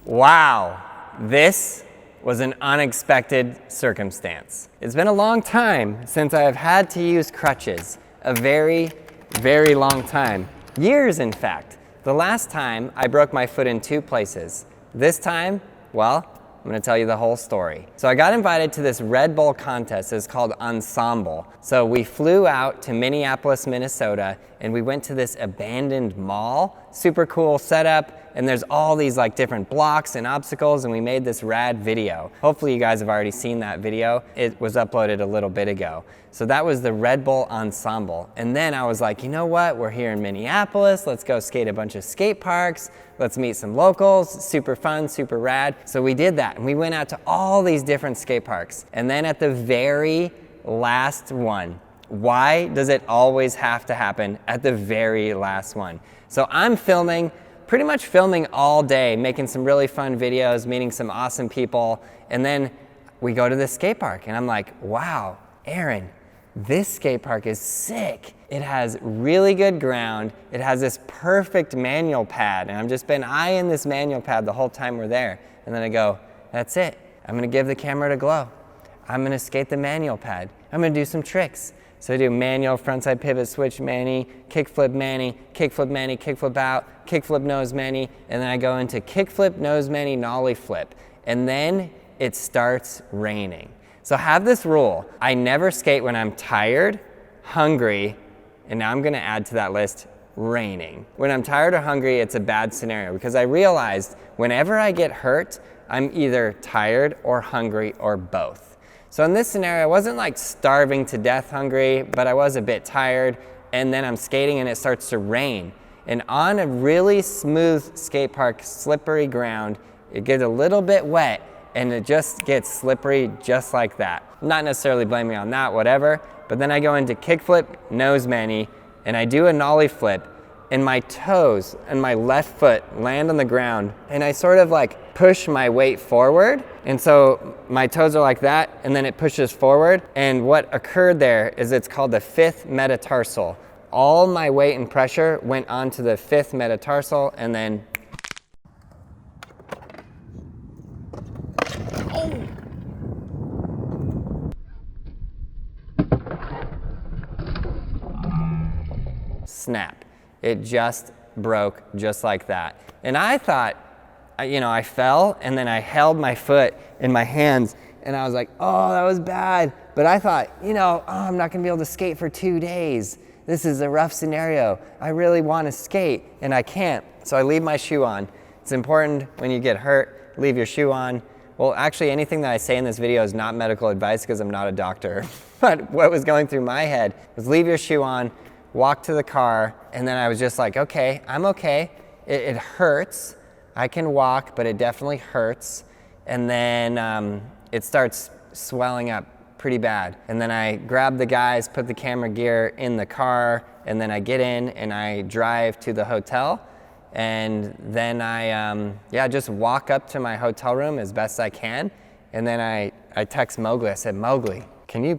Wow, this was an unexpected circumstance. It's been a long time since I have had to use crutches. A very, very long time. Years, in fact. The last time I broke my foot in 2 places. This time, well, I'm gonna tell you the whole story. So I got invited to this Red Bull contest. It's called Ensemble. So we flew out to Minneapolis, Minnesota, and we went to this abandoned mall. Super cool setup, and there's all these like different blocks and obstacles, and we made this rad video. Hopefully you guys have already seen that video. It was uploaded a little bit ago. So that was the Red Bull Ensemble. And then I was like, you know what? We're here in Minneapolis. Let's go skate a bunch of skate parks. Let's meet some locals. Super fun, super rad. So we did that, and we went out to all these different skate parks. And then at the very last one, why does it always have to happen at the very last one? So I'm filming, pretty much filming all day, making some really fun videos, meeting some awesome people, and then we go to the skate park, and I'm like, wow, Aaron, this skate park is sick. It has really good ground. It has this perfect manual pad, and I've just been eyeing this manual pad the whole time we're there. And then I go, that's it. I'm gonna give the camera to Glow. I'm gonna skate the manual pad. I'm gonna do some tricks. So I do manual, frontside pivot, switch manny, kickflip manny, kickflip out, kickflip nose manny, and then I go into kickflip, nose manny, nollie flip. And then it starts raining. So have this rule. I never skate when I'm tired, hungry, and now I'm gonna add to that list, raining. When I'm tired or hungry, it's a bad scenario because I realized whenever I get hurt, I'm either tired or hungry or both. So in this scenario, I wasn't like starving to death hungry, but I was a bit tired, and then I'm skating and it starts to rain. And on a really smooth skate park, slippery ground, it gets a little bit wet and it just gets slippery just like that. I'm not necessarily blaming on that, whatever, but then I go into kickflip, nose manny, and I do a nollie flip, and my toes and my left foot land on the ground, and I sort of like push my weight forward. And so my toes are like that, and then it pushes forward. And what occurred there is it's called the 5th metatarsal. All my weight and pressure went onto the 5th metatarsal, and then snap. It just broke just like that. And I thought, I fell, and then I held my foot in my hands, and I was like, oh, that was bad. But I thought, I'm not gonna be able to skate for 2 days. This is a rough scenario. I really wanna skate, and I can't. So I leave my shoe on. It's important when you get hurt, leave your shoe on. Well, actually, anything that I say in this video is not medical advice because I'm not a doctor. But what was going through my head was leave your shoe on, walk to the car, and then I was just like, okay, I'm okay. It hurts. I can walk, but it definitely hurts. And then it starts swelling up pretty bad. And then I grab the guys, put the camera gear in the car, and then I get in and I drive to the hotel. And then I just walk up to my hotel room as best I can. And then I text Mowgli. I said, Mowgli, can you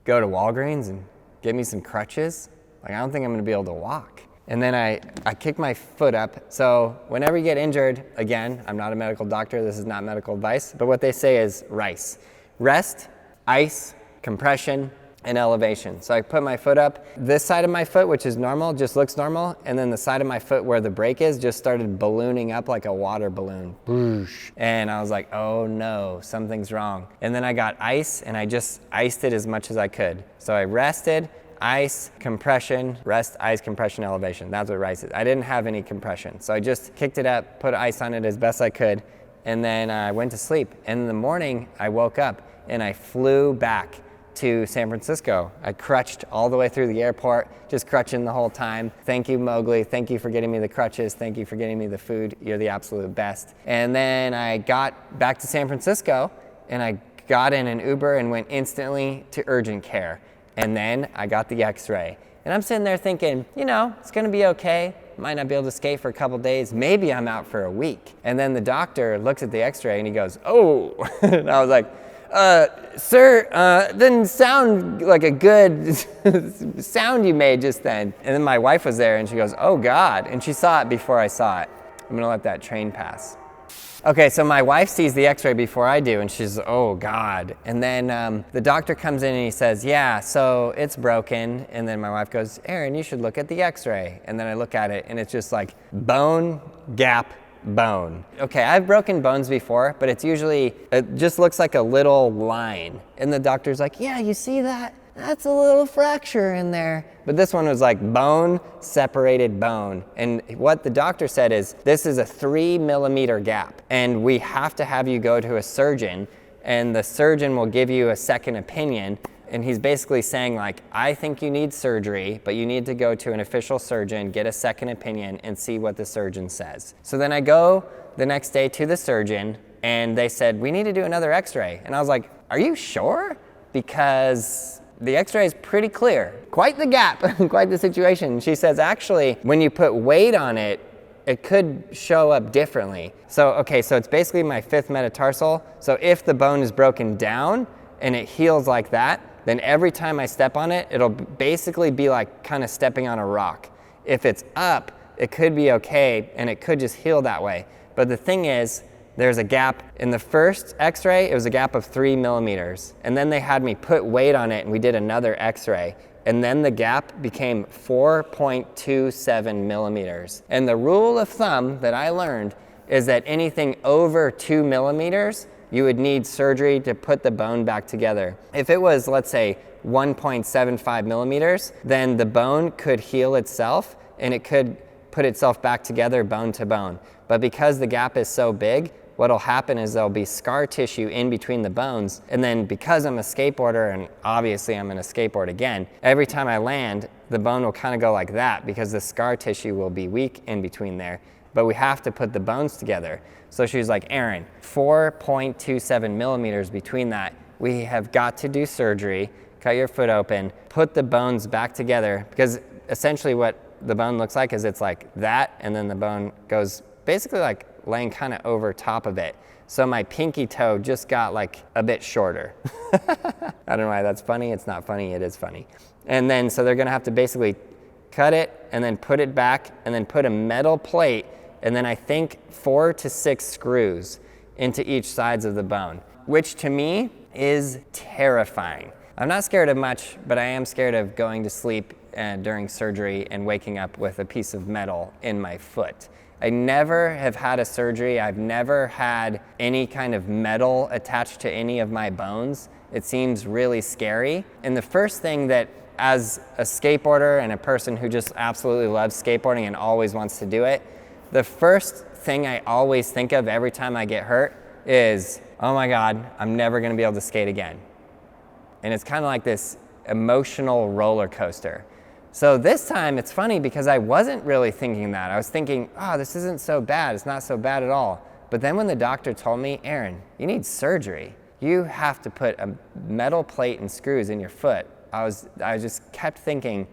go to Walgreens and get me some crutches? Like, I don't think I'm gonna be able to walk. And then I kick my foot up. So whenever you get injured, again, I'm not a medical doctor, this is not medical advice, but what they say is RICE. Rest, ice, compression, and elevation. So I put my foot up. This side of my foot, which is normal, just looks normal, and then the side of my foot where the break is just started ballooning up like a water balloon. Boosh. And I was like, oh no, something's wrong. And then I got ice, and I just iced it as much as I could. So I rested, ice, compression, rest, ice, compression, elevation. That's what RICE is. I didn't have any compression. So I just kicked it up, put ice on it as best I could, and then I went to sleep. And in the morning, I woke up and I flew back to San Francisco. I crutched all the way through the airport, just crutching the whole time. Thank you, Mowgli. Thank you for getting me the crutches. Thank you for getting me the food. You're the absolute best. And then I got back to San Francisco and I got in an Uber and went instantly to urgent care. And then I got the x-ray. And I'm sitting there thinking, it's gonna be okay. Might not be able to skate for a couple days. Maybe I'm out for a week. And then the doctor looks at the x-ray and he goes, oh. And I was like, sir, didn't sound like a good sound you made just then. And then my wife was there and she goes, oh God. And she saw it before I saw it. I'm gonna let that train pass. Okay, so my wife sees the x-ray before I do, and she's, oh God. And then the doctor comes in and he says, yeah, so it's broken. And then my wife goes, Aaron, you should look at the x-ray. And then I look at it and it's just like bone, gap, bone. Okay, I've broken bones before, but it's usually, it just looks like a little line. And the doctor's like, yeah, you see that? That's a little fracture in there. But this one was like bone, separated bone. And what the doctor said is, this is a 3 millimeter gap. And we have to have you go to a surgeon, and the surgeon will give you a second opinion. And he's basically saying like, I think you need surgery, but you need to go to an official surgeon, get a second opinion, and see what the surgeon says. So then I go the next day to the surgeon, and they said, we need to do another x-ray. And I was like, are you sure? Because the x-ray is pretty clear. Quite the gap, quite the situation. She says, actually, when you put weight on it, it could show up differently. So, okay, so it's basically my 5th metatarsal. So if the bone is broken down and it heals like that, then every time I step on it, it'll basically be like kind of stepping on a rock. If it's up, it could be okay, and it could just heal that way. But the thing is, there's a gap. In the first x-ray, it was a gap of 3 millimeters. And then they had me put weight on it and we did another x-ray. And then the gap became 4.27 millimeters. And the rule of thumb that I learned is that anything over 2 millimeters, you would need surgery to put the bone back together. If it was, let's say, 1.75 millimeters, then the bone could heal itself and it could put itself back together bone to bone. But because the gap is so big, what'll happen is there'll be scar tissue in between the bones. And then because I'm a skateboarder, and obviously I'm gonna skateboard again, every time I land, the bone will kind of go like that because the scar tissue will be weak in between there. But we have to put the bones together. So she's like, Aaron, 4.27 millimeters between that. We have got to do surgery, cut your foot open, put the bones back together, because essentially what the bone looks like is it's like that, and then the bone goes basically like laying kind of over top of it. So my pinky toe just got like a bit shorter. I don't know why that's funny. It's not funny, it is funny. And then so they're gonna have to basically cut it and then put it back and then put a metal plate and then I think 4 to 6 screws into each sides of the bone, which to me is terrifying. I'm not scared of much, but I am scared of going to sleep during surgery and waking up with a piece of metal in my foot. I never have had a surgery. I've never had any kind of metal attached to any of my bones. It seems really scary. And the first thing that, as a skateboarder and a person who just absolutely loves skateboarding and always wants to do it, the first thing I always think of every time I get hurt is, oh my God, I'm never gonna be able to skate again. And it's kind of like this emotional roller coaster. So this time it's funny because I wasn't really thinking that. I was thinking, oh, this isn't so bad. It's not so bad at all. But then when the doctor told me, Aaron, you need surgery. You have to put a metal plate and screws in your foot. I just kept thinking,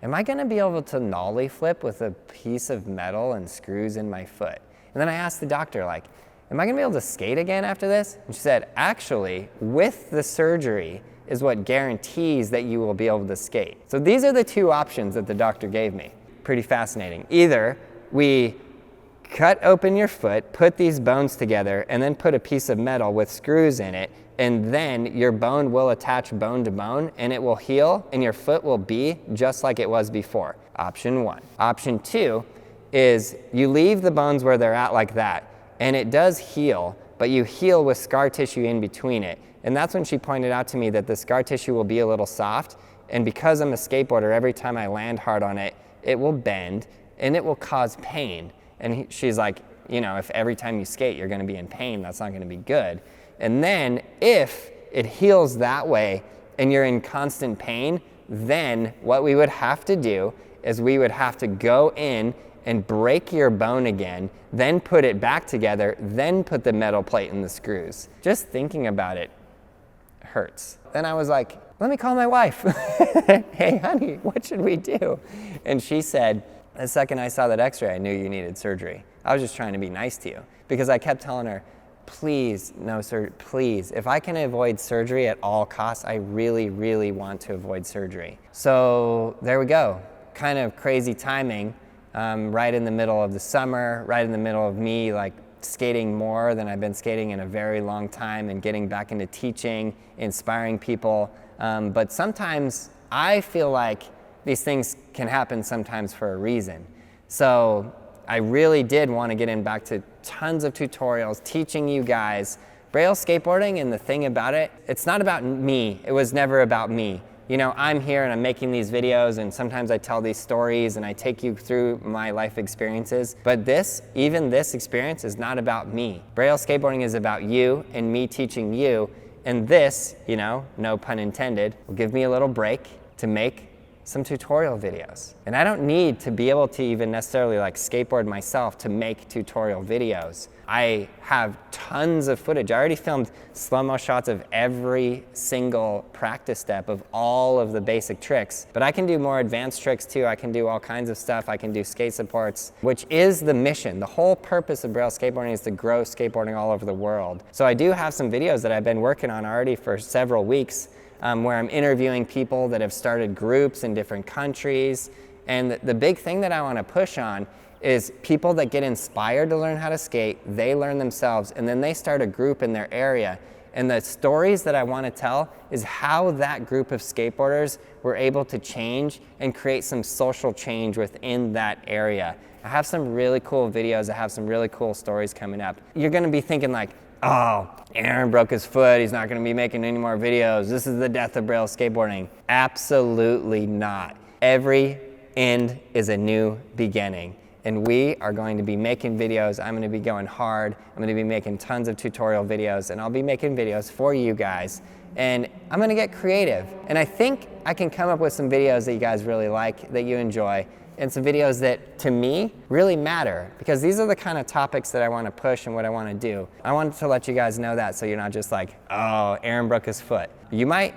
am I gonna be able to nollie flip with a piece of metal and screws in my foot? And then I asked the doctor, like, am I gonna be able to skate again after this? And she said, actually, with the surgery, is what guarantees that you will be able to skate. So these are the two options that the doctor gave me. Pretty fascinating. Either we cut open your foot, put these bones together, and then put a piece of metal with screws in it, and then your bone will attach bone to bone, and it will heal, and your foot will be just like it was before. Option 1. Option 2 is you leave the bones where they're at like that, and it does heal, but you heal with scar tissue in between it. And that's when she pointed out to me that the scar tissue will be a little soft, and because I'm a skateboarder, every time I land hard on it, it will bend and it will cause pain. And she's like, you know, if every time you skate you're gonna be in pain, that's not gonna be good. And then if it heals that way and you're in constant pain, then what we would have to do is we would have to go in and break your bone again, then put it back together, then put the metal plate in the screws. Just thinking about it hurts. Then I was like, let me call my wife. Hey honey, what should we do? And she said, the second I saw that x-ray, I knew you needed surgery. I was just trying to be nice to you because I kept telling her, please, no sir, please. If I can avoid surgery at all costs, I really, really want to avoid surgery. So there we go. Kind of crazy timing, right in the middle of the summer, right in the middle of me like skating more than I've been skating in a very long time and getting back into teaching, inspiring people. But sometimes I feel like these things can happen sometimes for a reason. So I really did want to get in back to tons of tutorials, teaching you guys Braille skateboarding. And the thing about it, it's not about me. It was never about me. You know, I'm here and I'm making these videos, and sometimes I tell these stories and I take you through my life experiences. But even this experience is not about me. Braille skateboarding is about you and me teaching you. And this, you know, no pun intended, will give me a little break to make some tutorial videos. And I don't need to be able to even necessarily like skateboard myself to make tutorial videos. I have tons of footage. I already filmed slow-mo shots of every single practice step of all of the basic tricks, but I can do more advanced tricks too. I can do all kinds of stuff. I can do skate supports, which is the mission. The whole purpose of Braille skateboarding is to grow skateboarding all over the world. So I do have some videos that I've been working on already for several weeks, where I'm interviewing people that have started groups in different countries. And the big thing that I want to push on is people that get inspired to learn how to skate, they learn themselves, and then they start a group in their area. And the stories that I want to tell is how that group of skateboarders were able to change and create some social change within that area. I have some really cool videos. I have some really cool stories coming up. You're going to be thinking like, oh, Aaron broke his foot, he's not going to be making any more videos, this is the death of Braille skateboarding. Absolutely not. Every end is a new beginning. And we are going to be making videos. I'm going to be going hard. I'm going to be making tons of tutorial videos, and I'll be making videos for you guys. And I'm going to get creative. And I think I can come up with some videos that you guys really like, that you enjoy, and some videos that, to me, really matter, because these are the kind of topics that I want to push and what I want to do. I wanted to let you guys know that, so you're not just like, oh, Aaron broke his foot. You might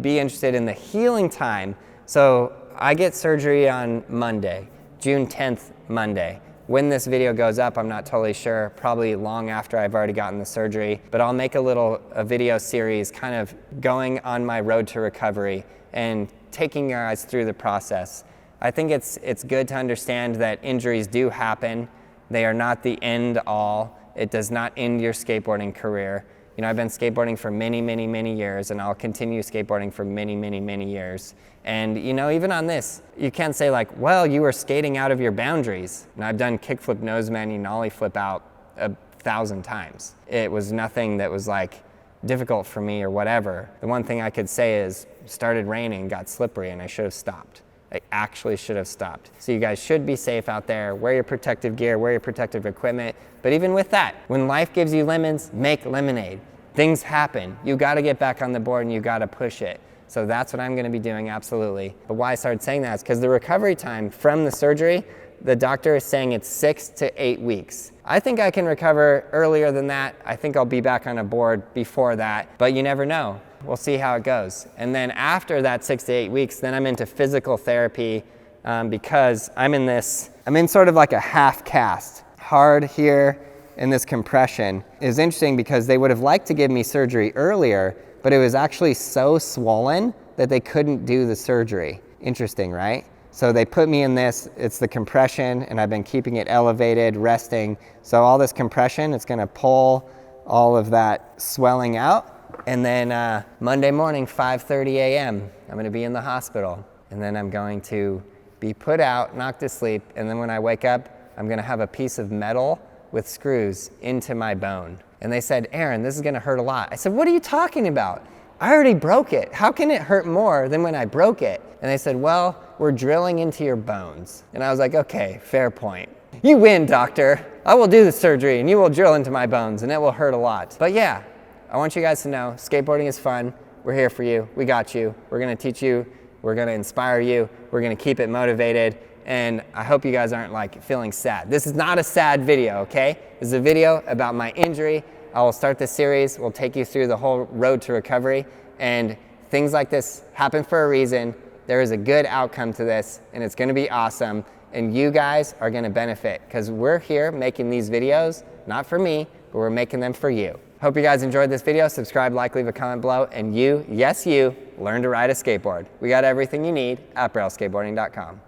be interested in the healing time. So I get surgery on Monday, June 10th, Monday. When this video goes up, I'm not totally sure, probably long after I've already gotten the surgery, but I'll make a video series kind of going on my road to recovery and taking you guys through the process. I think it's good to understand that injuries do happen. They are not the end all. It does not end your skateboarding career. You know, I've been skateboarding for many, many, many years, and I'll continue skateboarding for many, many, many years. And you know, even on this, you can't say like, well, you were skating out of your boundaries. And I've done kickflip, nose manny, nollie flip out 1,000 times. It was nothing that was like difficult for me or whatever. The one thing I could say is, it started raining, got slippery, and I should have stopped. I actually should have stopped. So you guys should be safe out there. Wear your protective gear, wear your protective equipment. But even with that, when life gives you lemons, make lemonade. Things happen. You gotta get back on the board and you gotta push it. So that's what I'm gonna be doing, absolutely. But why I started saying that is because the recovery time from the surgery, the doctor is saying it's 6 to 8 weeks. I think I can recover earlier than that. I think I'll be back on a board before that, but you never know. We'll see how it goes. And then after that 6 to 8 weeks, then I'm into physical therapy because I'm in sort of like a half cast. Hard here, and this compression is interesting because they would have liked to give me surgery earlier, but it was actually so swollen that they couldn't do the surgery. Interesting, right? So they put me in this, it's the compression, and I've been keeping it elevated, resting. So all this compression, it's gonna pull all of that swelling out. And then Monday morning, 5:30 a.m., I'm gonna be in the hospital. And then I'm going to be put out, knocked to sleep, and then when I wake up, I'm gonna have a piece of metal with screws into my bone. And they said, Aaron, this is gonna hurt a lot. I said, what are you talking about? I already broke it. How can it hurt more than when I broke it? And they said, well, we're drilling into your bones. And I was like, okay, fair point. You win, doctor. I will do the surgery and you will drill into my bones and it will hurt a lot. But yeah, I want you guys to know skateboarding is fun. We're here for you. We got you. We're gonna teach you. We're gonna inspire you. We're gonna keep it motivated. And I hope you guys aren't like feeling sad. This is not a sad video, okay? This is a video about my injury. I will start this series. We'll take you through the whole road to recovery. And things like this happen for a reason. There is a good outcome to this and it's gonna be awesome. And you guys are gonna benefit because we're here making these videos, not for me, but we're making them for you. Hope you guys enjoyed this video. Subscribe, like, leave a comment below, and you, yes you, learn to ride a skateboard. We got everything you need at brailleskateboarding.com.